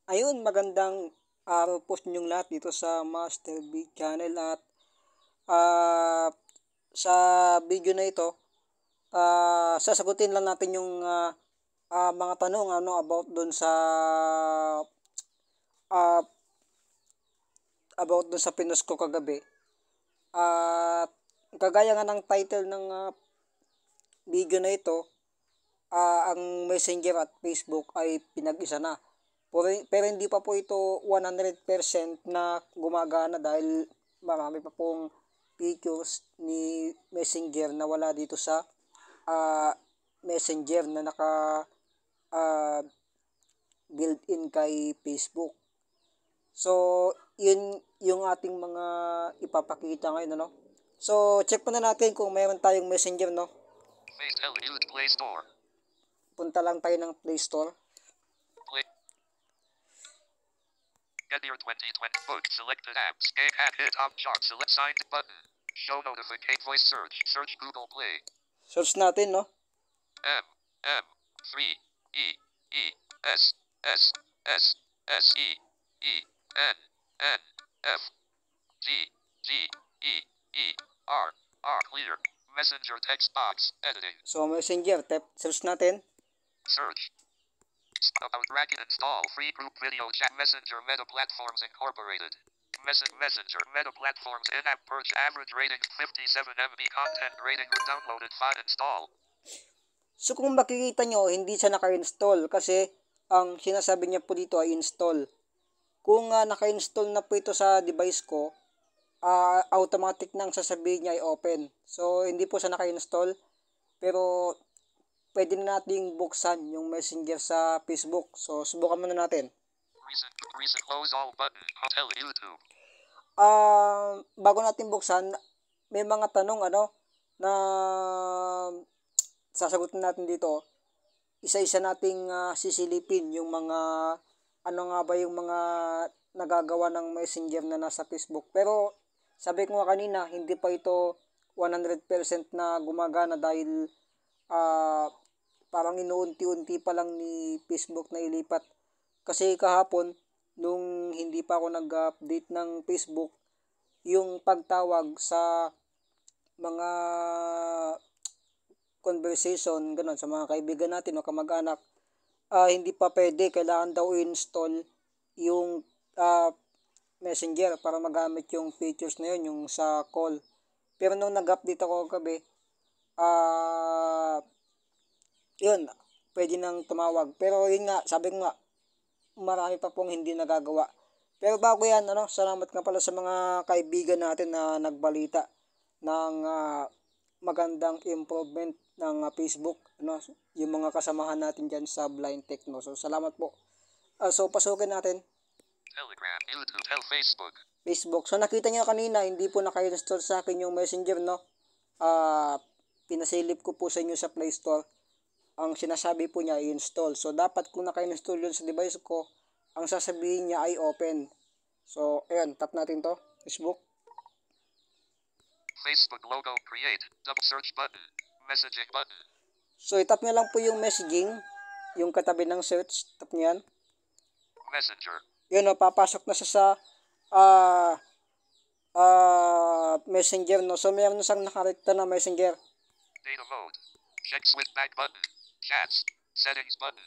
Ayun, magandang araw po sa inyong lahat dito sa Master B Channel at ah, sa video na ito, sasagutin lang natin yung mga tanong about dun sa ah, pinost ko kagabi. At kagaya nga ng title ng video na ito, ang Messenger at Facebook ay pinag-isa na. Pero hindi pa po ito 100% na gumagana dahil marami pa pong features ni Messenger na wala dito sa uh, Messenger na naka uh, built-in kay Facebook. So, yun yung ating mga ipapakita ngayon, ano? So, check muna natin kung mayroon tayong Messenger, no? Play Store. Punta lang tayo ng Play Store. Get your 2020 book. Selected apps. Hit top chart. Select signed button. Show notification. Voice search. Search Google Play. Search natin, no? M-M-3-E-E-S-S-E-E-N-F-G-G-E-E-R. Clear. Messenger text box. Editing. So, Messenger. Search natin. Search. About Racket install free group video chat Messenger Meta Platforms Incorporated. Messenger Meta Platforms in-app purchase average rating 57 MB content rating downloaded 5 install. So kung makikita nyo, hindi siya naka-install kasi ang sinasabi niya po dito ay install. Kung naka-install na po ito sa device ko, automatic nang sasabihin niya ay open. So hindi po siya naka-install, pero pwede na natin buksan yung Messenger sa Facebook. So subukan muna natin. Recent close all button. Hotel YouTube. Bago natin buksan, may mga tanong na sasagutin natin dito. Isa-isa nating sisilipin yung mga ano nga ba yung mga nagagawa ng Messenger na nasa Facebook. Pero sabi ko nga kanina, hindi pa ito 100% na gumagana dahil parang inuunti-unti pa lang ni Facebook na ilipat. Kasi kahapon, nung hindi pa ako nag-update ng Facebook, yung pagtawag sa mga conversation, ganun, sa mga kaibigan natin o kamag-anak, hindi pa pwede. Kailangan daw i-install yung Messenger para magamit yung features na yun, yung sa call. Pero nung nag-update ako gabi, yun, pwede nang tumawag. Pero yun nga, sabi ko nga, marami pa pong hindi nagagawa. Pero bago yan, salamat nga pala sa mga kaibigan natin na nagbalita ng magandang improvement ng Facebook, yung mga kasamahan natin dyan sa Blind Tech, no? So, salamat po. So, pasukin natin. Telegram, YouTube, Facebook. Facebook. So, nakita nyo kanina, hindi po naka-install sa akin yung Messenger, no? Pinasilip ko po sa inyo sa Play Store. Ang sinasabi po niya, i-install. So, dapat kung naka-install yun sa device ko, ang sasabihin niya ay open. So, ayan, tap natin to. Facebook. Facebook logo, create, double search button, messaging button. So, itap nyo lang po yung messaging, yung katabi ng search, tap nyo yan. Messenger. Yun, papasok na siya sa Messenger, no? So, meron siyang nakarekta na Messenger. Data mode. Check switch back button. Chats. Settings button.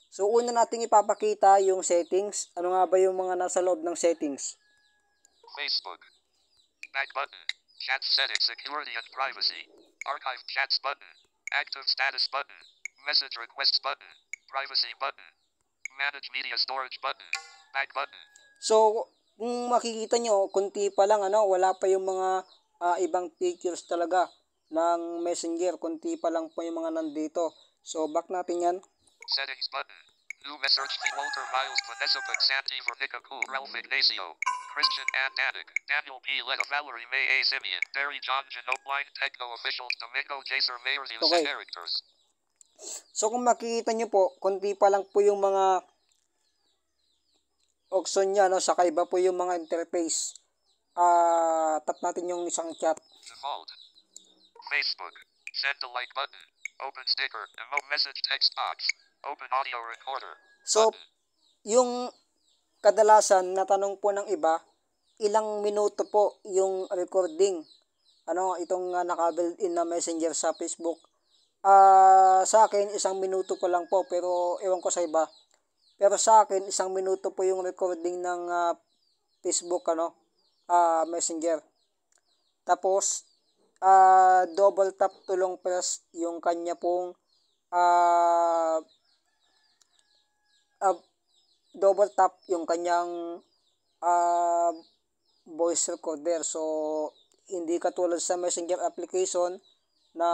So, una nating ipapakita yung settings. Ano nga ba yung mga nasa loob ng settings? Facebook. Back button. Chat settings, security and privacy. Archive chats button. Active status button. Message requests button. Privacy button. Manage media storage button. Back button. So, kung makikita nyo, kunti pa lang, wala pa yung mga ibang features talaga ng Messenger. Kunti pa lang po yung mga nandito. So, back natin yan. Settings button. New message feed Walter Miles, Vanessa Pagsanti, Vernica Cool, Ralph Ignacio, Christian Ann Danik, Daniel P. Letta, Valerie May A. Simeon, Barry John Geno, Blind Techno Officials, Domingo Jaser, Mayors, use Okay. characters. So, kung makikita nyo po, kunti pa lang po yung mga option niya, saka iba po yung mga interface. Tap natin yung isang chat. Default. Facebook. Send the like button. Open sticker. Emote message text box. Open audio recorder. So, Button. yung kadalasan natanong po ng iba, ilang minuto po yung recording. Itong naka-built in na messenger sa Facebook. Sa akin, 1 minuto pa lang po, pero ewan ko sa iba. Pero sa akin, 1 minuto po yung recording ng Facebook, messenger. Tapos, double tap to long press yung kanya pong uh, double tap yung kanyang uh, voice recorder. So, hindi katulad sa messenger application na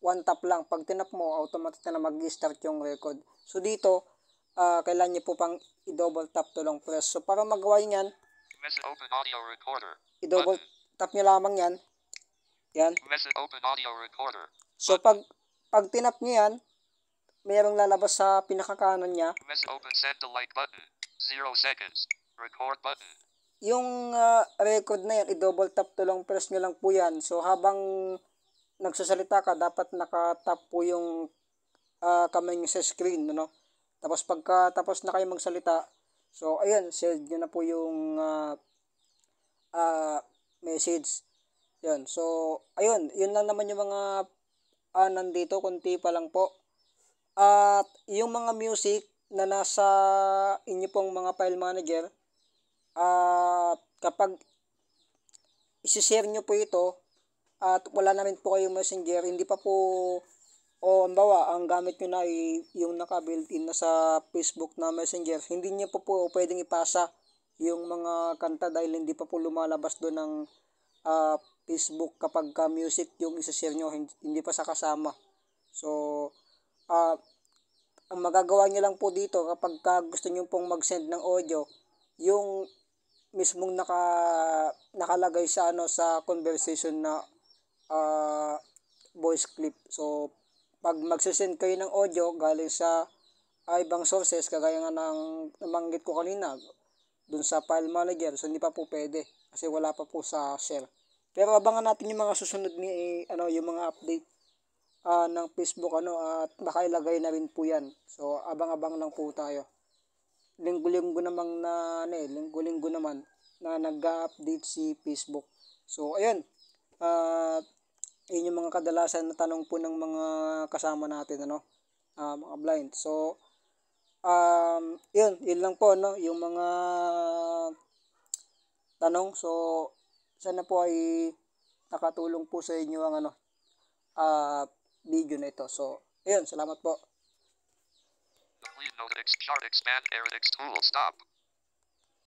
one tap lang. Pag tinap mo, automatic na mag-start yung record. So, dito, kailangan nyo po pang i-double tap to long press. So, para magawa nyo yan, Message open audio recorder. i-double tap nyo lamang yan. Yan. Message open audio recorder. So, pag tinap nyo yan, mayroong lalabas sa pinakakanan niya. Message open, send the like button. 0 seconds. Record button. Yung record na yan, i-double tap to long press nyo lang po yan. So, habang nagsasalita ka, dapat nakatap po yung kamay nyo sa screen, Tapos pagka tapos na kayo magsalita, so ayan, send nyo na po yung message. Yan. So, ayun, yun lang naman yung mga nandito, konti pa lang po. At yung mga music na nasa inyo pong mga file manager, kapag isi-share nyo po ito, at wala na rin po kayong messenger, hindi pa po, o ambawa, ang gamit nyo na ay yung naka-built-in na sa Facebook na messenger, hindi nyo po pwedeng ipasa yung mga kanta dahil hindi pa po lumalabas doon ng Facebook kapag music yung isa-share nyo, hindi pa sa kasama. So, ang magagawa nyo lang po dito kapag gusto nyo pong mag-send ng audio, yung mismong nakalagay sa sa conversation na voice clip. So, pag magsisend kayo ng audio galing sa ibang sources, kagaya nga ng nabanggit ko kanina, dun sa file manager, so hindi pa po pwede kasi wala pa po sa share. Pero abangan natin yung mga susunod ni yung mga update ng Facebook at nakailagay na rin po yan. So, abang-abang lang po tayo. Linggo-linggo naman na nag-update si Facebook. So, ayun. Yun yung mga kadalasan na tanong po ng mga kasama natin, mga blind. So, yun lang po, yung mga tanong. So, sana po ay nakatulong po sa inyo ang video na ito. So, ayun, salamat po. Please note expand tool. Stop.